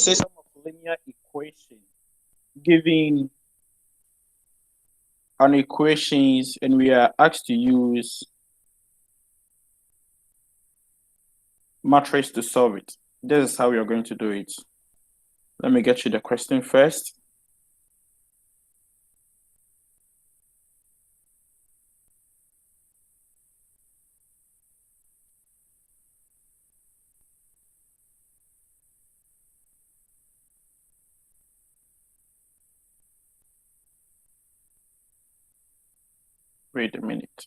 system of linear equation giving an equations and we are asked to use matrix to solve it. This is how we are going to do it. Let me get you the question first. Wait a minute.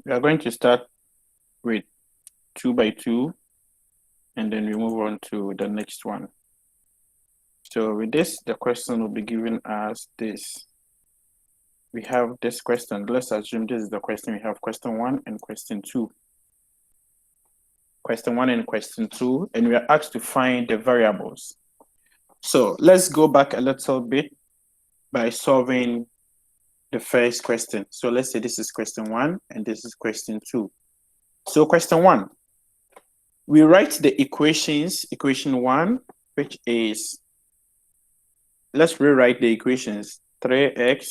We are going to start with 2 by 2 and then we move on to the next one. So with this, the question will be given as this. We have this question. Let's assume this is the question. We have question 1 and question 2. Question 1 and question 2, and we are asked to find the variables. So let's go back a little bit by solving the first question. So let's say this is question 1 and this is question 2. So question 1, we write the equations, equation 1, which is, let's rewrite the equations. 3x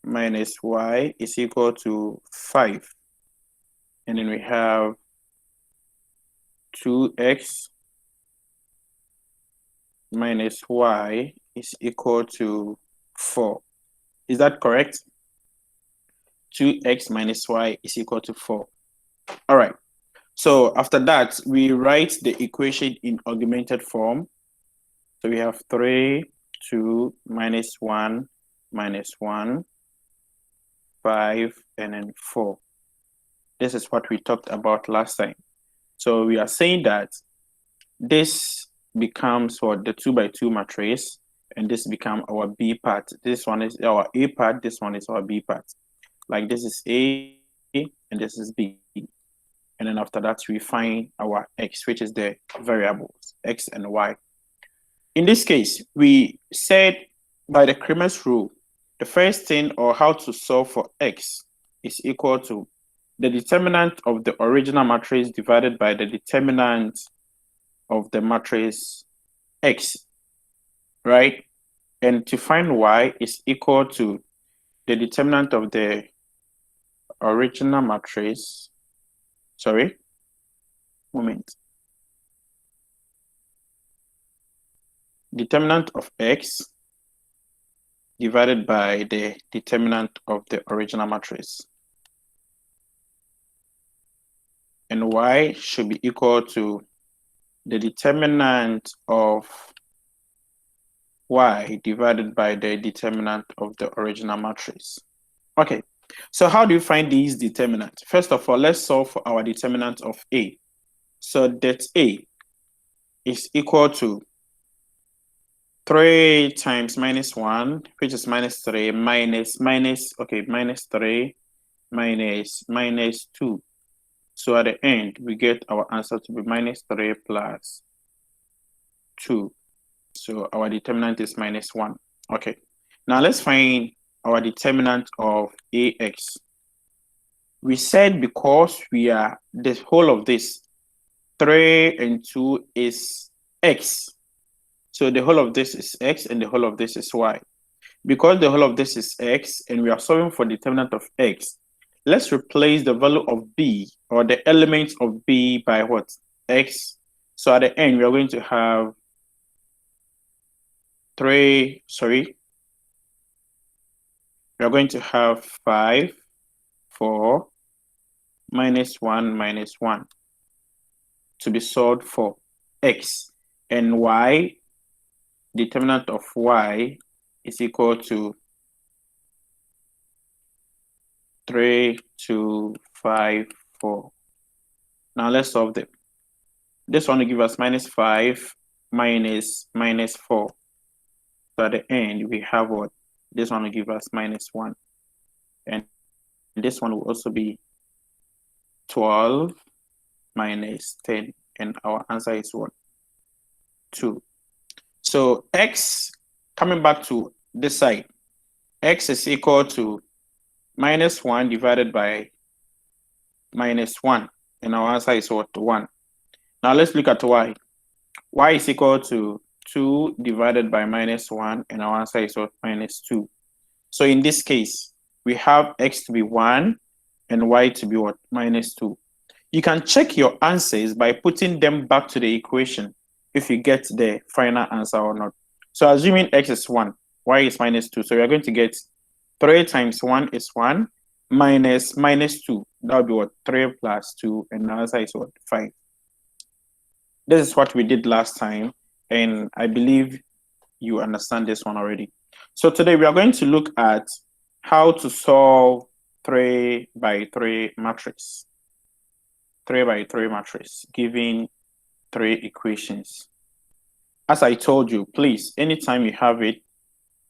minus y is equal to 5. And then we have 2x minus y is equal to 4. Is that correct? 2x minus y is equal to 4. All right. So after that, we write the equation in augmented form. So we have 3, 2, minus 1, 5, and then 4. This is what we talked about last time. So we are saying that this becomes what the 2 by 2 matrix, and this becomes our B part. This one is our A part, this one is our B part. Like this is A and this is B. And then after that, we find our X, which is the variables, X and Y. In this case, we said by the Cramer's rule, the first thing or how to solve for X is equal to the determinant of the original matrix divided by the determinant of the matrix X, right? And to find Y is equal to the determinant of the original matrix, determinant of X divided by the determinant of the original matrix. And Y should be equal to the determinant of Y divided by the determinant of the original matrix. Okay, so how do you find these determinants? First of all, let's solve for our determinant of A. So that A is equal to 3 times minus 1, which is minus 3, minus 3 minus 2. So at the end, we get our answer to be minus 3 plus 2. So our determinant is minus 1. Okay. Now let's find our determinant of AX. We said because we are the whole of this, 3 and 2 is X. So the whole of this is X and the whole of this is Y. Because the whole of this is X and we are solving for determinant of X, let's replace the value of B or the elements of B by what? X. So at the end, we are going to have 5, 4, minus 1 to be solved for X. And Y, determinant of Y is equal to 3, 2, 5, 4. Now let's solve them. This one will give us minus 5 minus 4. So at the end, we have what? This one will give us -1. And this one will also be 12 minus 10. And our answer is what? 2. So x, coming back to this side, x is equal to -1 divided by -1. And our answer is what? 1. Now let's look at y. Y is equal to 2 divided by -1. And our answer is what? -2. So in this case, we have x to be 1 and y to be what? -2. You can check your answers by putting them back to the equation if you get the final answer or not. So assuming x is 1, y is -2. So we are going to get 3 times 1 is 1 minus -2. That would be what? 3 plus 2. And the answer is what? 5. This is what we did last time. And I believe you understand this one already. So today we are going to look at how to solve 3 by 3 matrix. 3 by 3 matrix, giving 3 equations. As I told you, please, anytime you have it,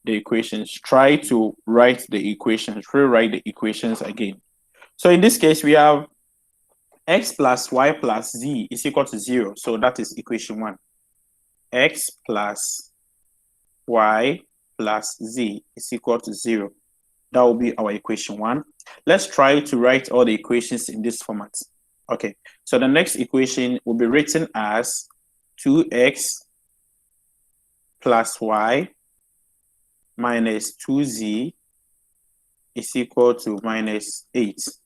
the equations, try to write the equations, rewrite the equations again. So in this case, we have x plus y plus z is equal to 0. So that is equation 1. X plus y plus z is equal to 0. That will be our equation 1. Let's try to write all the equations in this format. Okay, so the next equation will be written as 2x plus y minus 2z is equal to -8.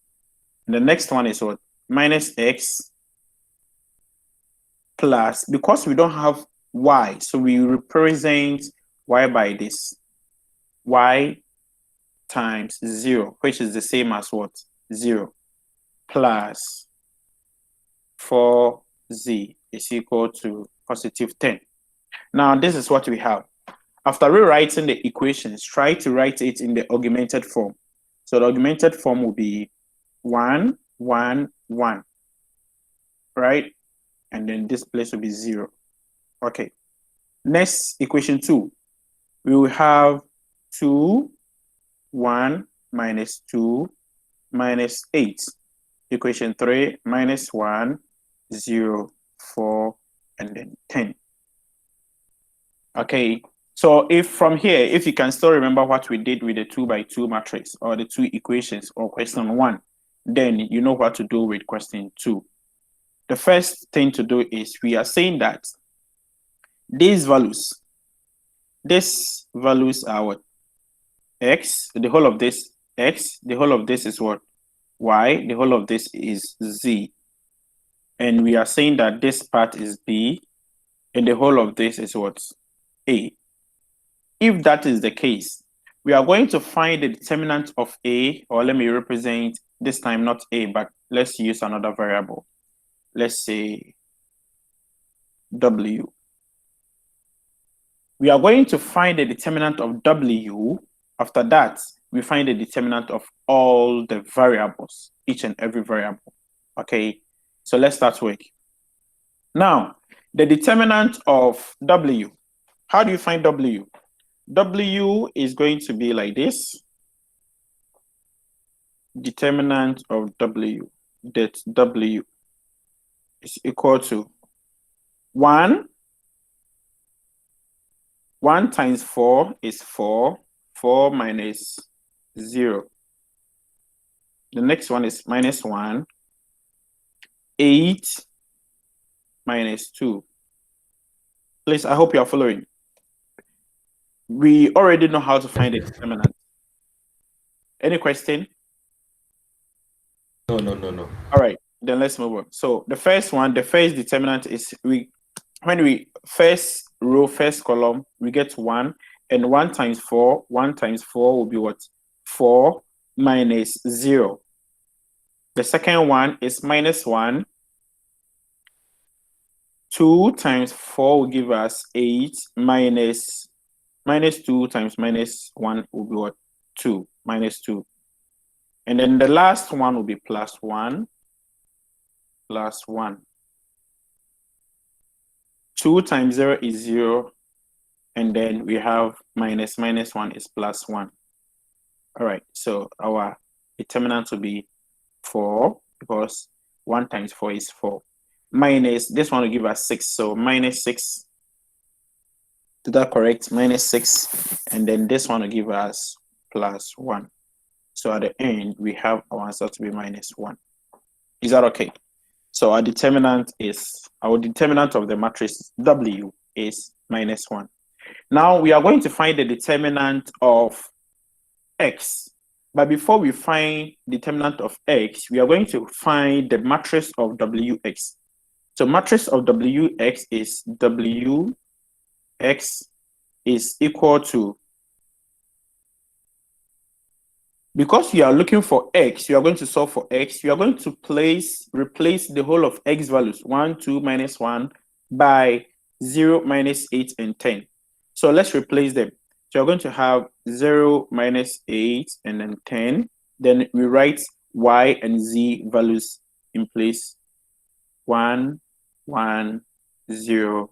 And the next one is what? Minus x plus, because we don't have y, so we represent y by this. Y times 0, which is the same as what? 0, plus 4z is equal to +10. Now, this is what we have. After rewriting the equations, try to write it in the augmented form. So the augmented form will be 1, 1, 1, right? And then this place will be 0. Okay. Next, equation 2. We will have 2, 1 minus 2 minus 8. Equation 3, -1, 0, 4, and then 10. Okay, so if from here, if you can still remember what we did with the 2 by 2 matrix or the 2 equations or question 1, then you know what to do with question 2. The first thing to do is we are saying that these values are what? X, the whole of this x, the whole of this is what? Y, the whole of this is z. And we are saying that this part is b, and the whole of this is what? A. If that is the case, we are going to find the determinant of A, or let me represent this time not A, but let's use another variable. Let's say W. We are going to find the determinant of W. After that, we find the determinant of all the variables, each and every variable. Okay, so let's start work. Now, the determinant of W. How do you find W? W is going to be like this. Determinant of W, that W is equal to 1. 1 times 4 is 4. 4 minus 0. The next one is -1. 8 minus 2. Please, I hope you are following. We already know how to find the determinant. Any question? No. All right, then let's move on. So the first one, the first determinant is when we first row, first column, we get 1, and 1 times 4 will be what? 4 minus 0. The second one is -1. 2 times 4 will give us 8 minus 2 times -1 will be what? 2, -2. And then the last one will be +1, +1. 2 times 0 is 0. and then we have minus 1 is plus 1. All right, so our determinant will be 4 because 1 times 4 is 4. Minus, this one will give us 6, so minus 6. Is that correct? Minus 6, and then this one will give us plus 1. So at the end, we have our answer to be minus 1. Is that okay? So our determinant of the matrix W is minus 1. Now we are going to find the determinant of X. But before we find determinant of X, we are going to find the matrix of WX. So matrix of WX is WX is equal to, because you are looking for X, you are going to solve for X, you are going to replace the whole of X values, 1, 2, minus 1, by 0, minus 8, and 10. So let's replace them. So you're going to have 0, minus 8, and then 10. Then we write Y and Z values in place. 1, 1, 0,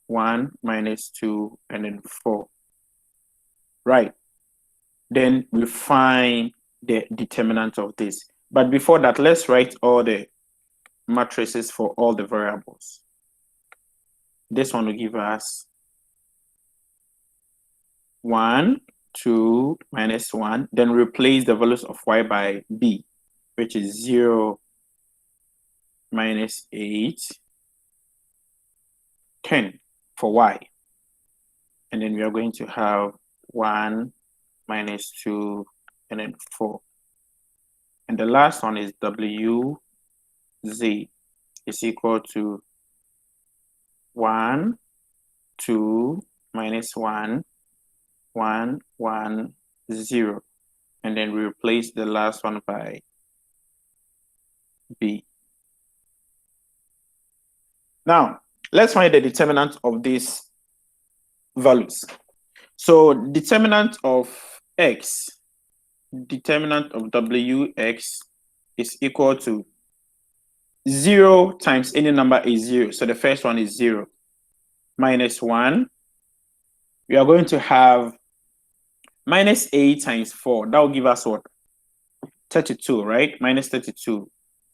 1, minus 2, and then 4. Right. Then we find the determinant of this. But before that, let's write all the matrices for all the variables. This one will give us 1, 2, minus 1. Then replace the values of Y by B, which is 0, minus 8, 10 for Y. And then we are going to have 1, minus 2, and then 4. And the last one is WZ is equal to 1, 2, minus 1, 1, 1, 0. And then we replace the last one by B. Now, let's find the determinant of these values. So determinant of X, determinant of WX is equal to 0 times any number is 0. So the first one is 0. Minus 1. We are going to have minus 8 times 4. That will give us what? 32, right? Minus 32.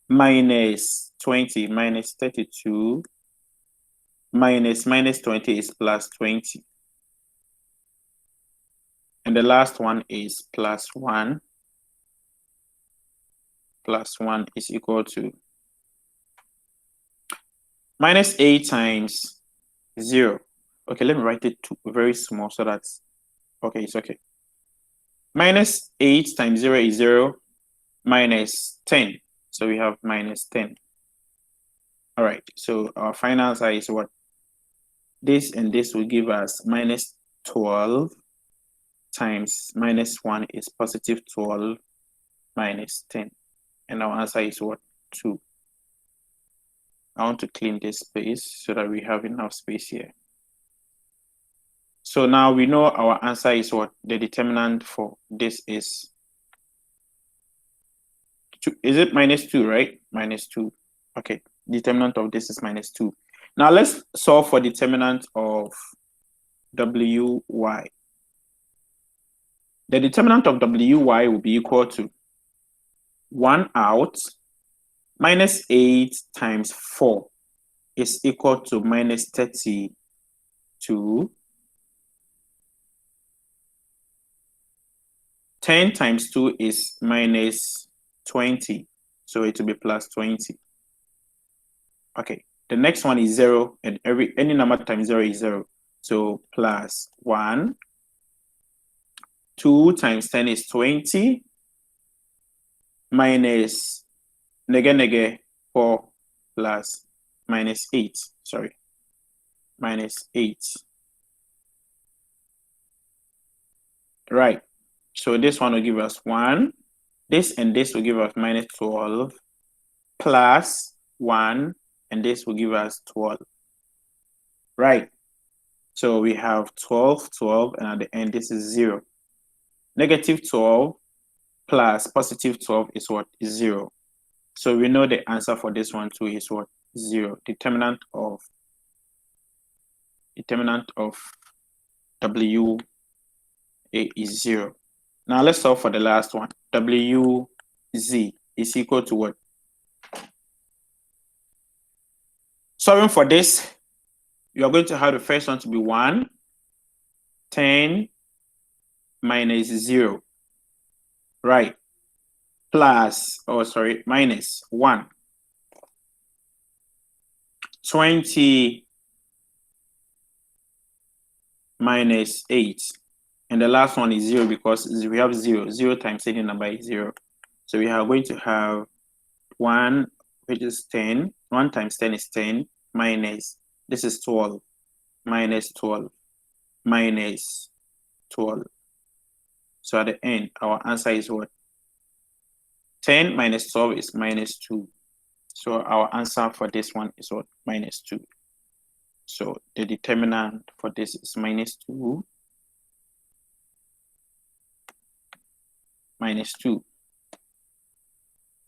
Minus 20. Minus 32. Minus 20 is plus 20. And the last one is plus 1. Plus 1 is equal to minus 8 times 0. Okay, let me write it very small so that's okay, it's okay. Minus 8 times 0 is 0, minus 10. So we have minus 10. All right, so our final answer is what? This and this will give us minus 12 times minus 1 is positive 12 minus 10. And our answer is what? 2. I want to clean this space so that we have enough space here. So now we know our answer is what? The determinant for this is 2. Is it minus 2, right? Minus 2. Okay, determinant of this is minus 2. Now let's solve for determinant of WY. The determinant of WY will be equal to 1 out minus 8 times 4 is equal to minus 32. 10 times 2 is minus 20. So it will be plus 20. Okay, the next one is 0, and any number times 0 is 0. So plus 1. 2 times 10 is 20. Minus nege 4 plus minus 8. Sorry. Minus 8. Right. So this one will give us 1. This and this will give us minus 12 plus 1, and this will give us 12. Right. So we have 12, 12, and at the end, this is 0. Negative 12 plus positive 12 is what? Is 0. So we know the answer for this one too is what? 0. Determinant of W is 0. Now let's solve for the last one. WZ is equal to what? Solving for this, you are going to have the first one to be 1, 10 minus 0, right? Plus, minus 1, 20 minus 8. And the last one is 0 because we have 0. 0 times any number is 0. So we are going to have 1, which is 10. 1 times 10 is 10, minus, this is 12, minus 12, minus 12. So at the end, our answer is what? 10 minus 12 is minus 2. So our answer for this one is what? Minus 2. So the determinant for this is minus 2. Minus 2.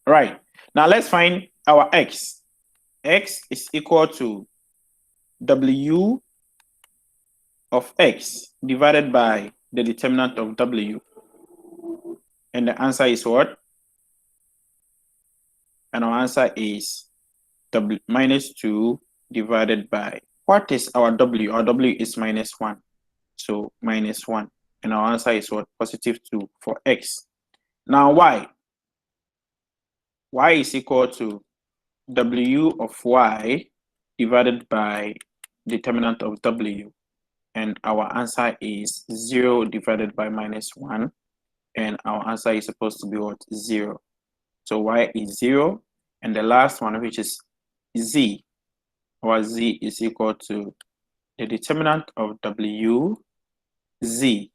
Right. Now let's find our x. X is equal to W of x divided by the determinant of W. And the answer is what? And our answer is W minus 2 divided by, what is our W? Our W is minus 1. So minus 1. And our answer is what? Positive 2 for x. Now y. Y is equal to W of y divided by determinant of W. And our answer is 0 divided by minus 1. And our answer is supposed to be what? 0. So y is 0. And the last one, which is z, our z is equal to the determinant of W, z,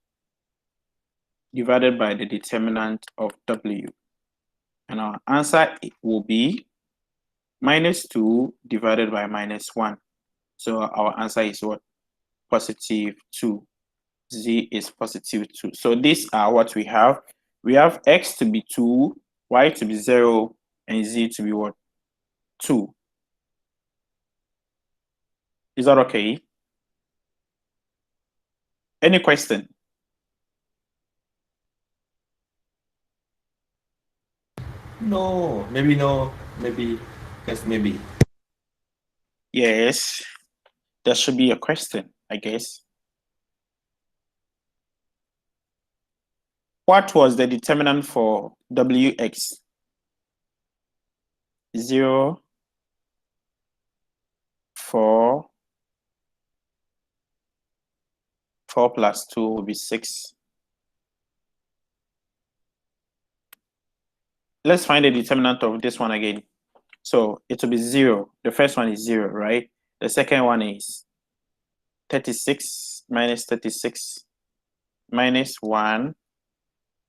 divided by the determinant of W. And our answer will be minus 2 divided by minus 1. So our answer is what? Positive 2. Z is positive 2. So these are what we have. We have x to be 2, y to be 0, and z to be what? 2. Is that okay? Any question? No, maybe no, maybe, yes, maybe. Yes, there should be a question, I guess. What was the determinant for Wx? 0, 4, 4 plus 2 will be 6. Let's find the determinant of this one again. So it will be 0. The first one is 0, right? The second one is 36 minus 36 minus 1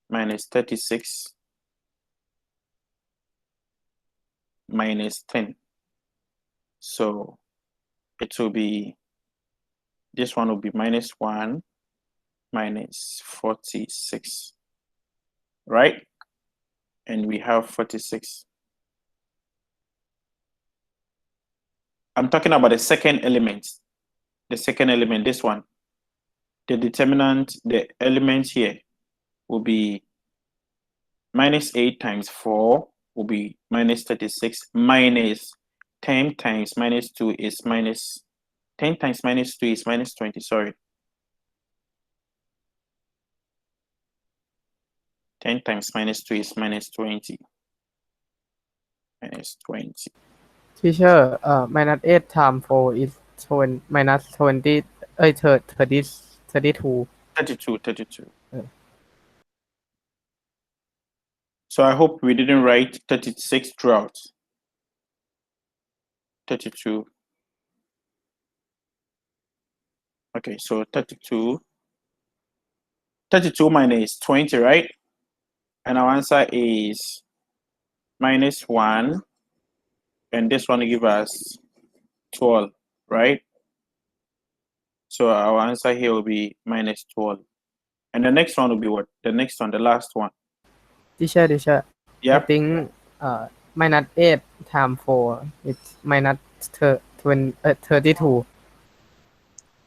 minus 36 minus 10. So it will be, this one will be minus 1 minus 46, right? And we have 46. I'm talking about the second element. The second element, this one. The determinant, the element here will be minus 8 times 4 will be minus 36 minus 10 times minus 2 is minus 10 times minus 2 is minus 20, sorry. 10 times minus 2 is minus 20. Minus 20. Teacher, minus 8 times 4 is minus 20, 32. 32. So I hope we didn't write 36 throughout. 32. Okay, so 32. 32 minus 20, right? And our answer is minus 1. And this one give us 12, right? So our answer here will be minus 12. And the next one will be what? The next one, the last one. Teacher, Yeah. I think minus 8 times 4 is minus 32.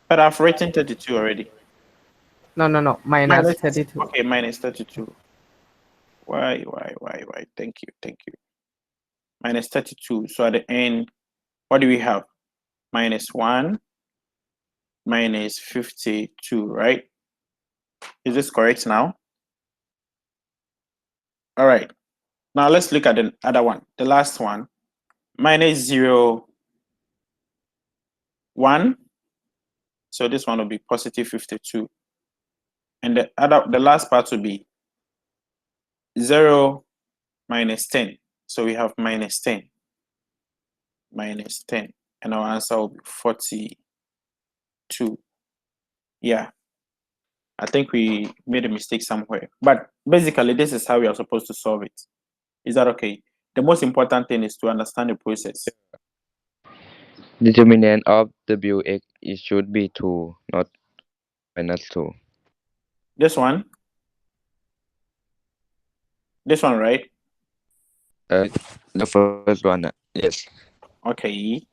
But I've written 32 already. No. Minus 32. Okay, minus 32. Why? Thank you. Minus 32. So at the end, what do we have? Minus 1, minus 52, right? Is this correct now? All right. Now let's look at the other one, the last one. Minus 0, 1. So this one will be positive 52. And the last part will be 0 minus 10. So we have minus 10. Minus 10. And our answer will be 42. Yeah. I think we made a mistake somewhere. But basically, this is how we are supposed to solve it. Is that okay? The most important thing is to understand the process. Determinant of Wx it should be 2, not minus 2. This one, right? The first one, yes. Okay.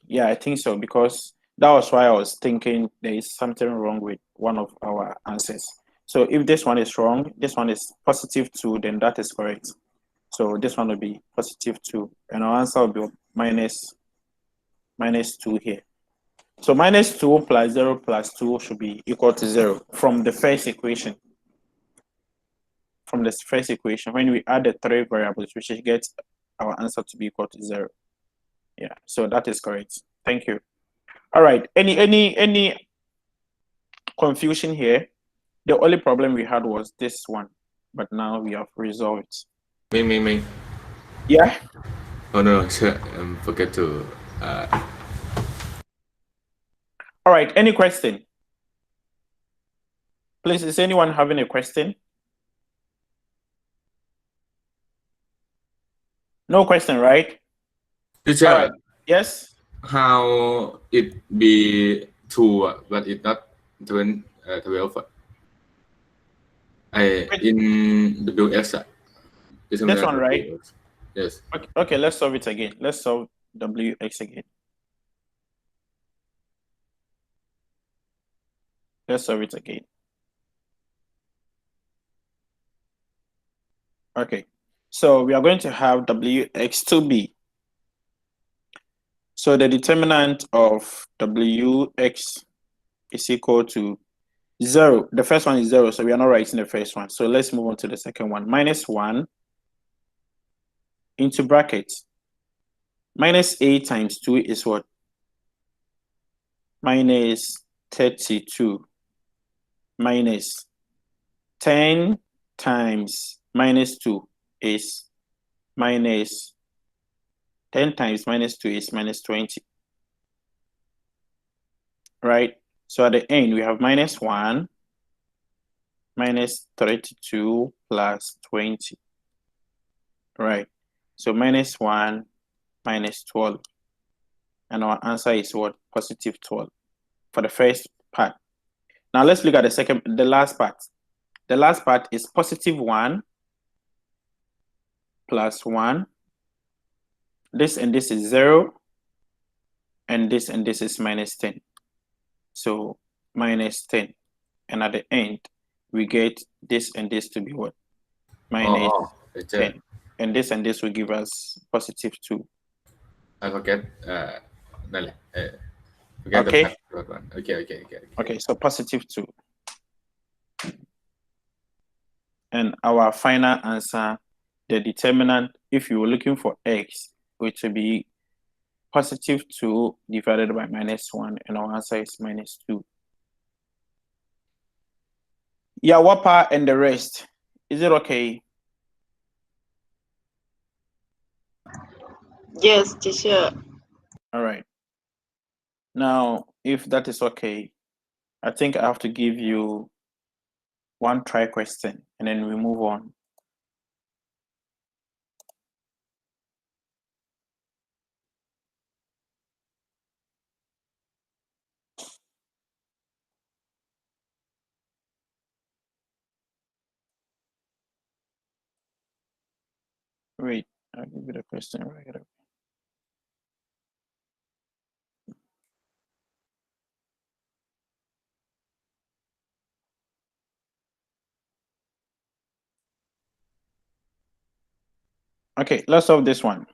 Yeah, I think so, because that was why I was thinking there is something wrong with one of our answers. So if this one is wrong, this one is positive 2, then that is correct. So this one will be positive 2, and our answer will be minus 2 here. So minus 2 plus 0 plus 2 should be equal to 0 from the first equation. From the first equation, when we add the 3 variables, we should get our answer to be equal to 0. Yeah, so that is correct. Thank you. All right. Any confusion here? The only problem we had was this one, but now we have resolved it. Me. Yeah. Oh no, forget to. All right. Any question? Please, is anyone having a question? No question, right? Teacher, All right. Yes. how it be 2, but it not 12? In WX. This one, right? WX. Yes. Okay, let's solve it again. Let's solve WX again. Let's solve it again. Okay, so we are going to have WX to be. So the determinant of WX is equal to 0. The first one is 0, so we are not writing the first one. So let's move on to the second one. Minus 1 into brackets. Minus 8 times 2 is what? Minus 32. Minus 10 times minus 2 is minus 10 times minus 2 is minus 20. Right? So at the end, we have minus 1 minus 32 plus 20. Right? So minus 1 minus 12. And our answer is what? Positive 12 for the first part. Now let's look at the last part. The last part is positive 1 plus 1. This and this is 0. And this is minus 10. So minus 10. And at the end, we get this and this to be what? Minus Teacher. 10. And this will give us positive 2. I forget. Forget Okay. the first one. Okay. Okay, so positive 2. And our final answer, the determinant, if you were looking for x, which will be positive 2 divided by minus 1, and our answer is minus 2. Yeah, Wapa and the rest. Is it okay? Yes, teacher. All right. Now, if that is okay, I think I have to give you one try question, and then we move on. Wait, I'll give you the question right away. Okay, let's solve this one.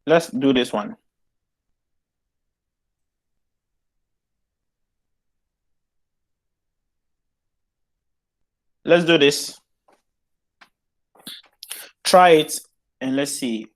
Let's do this one. Let's do this. Try it and let's see